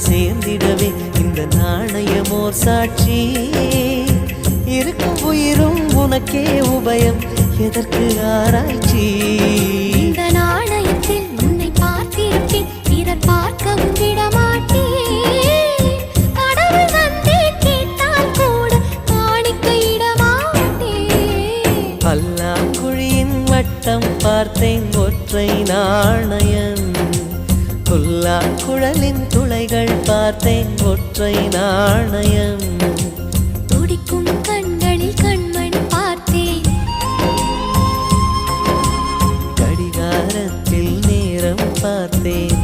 சேர்ந்திடவே இந்த நாணயமோர் சாட்சி. இருக்கும் உயிரும் உனக்கே உபயம், எதற்கு ஆராய்ச்சி? இந்த நாணயத்தில் உன்னை பார்த்திருப்பேன், பிறர் பார்க்கவும் விடமாட்டேன். கடவுள் வந்தே கேட்டால் கூட காணிக்கையிடமாட்டேன். பல்லாங்குழியின் வட்டம் பார்த்தேன், ஒற்றை நாணயம். புல்லாங்குழலின் துளைகள் பார்த்தேன், ஒற்றை நாணயம். துடிக்கும் கண்களில் கண்மணி பார்த்தேன், கடிகாரத்தில் நேரம் பார்த்தேன்.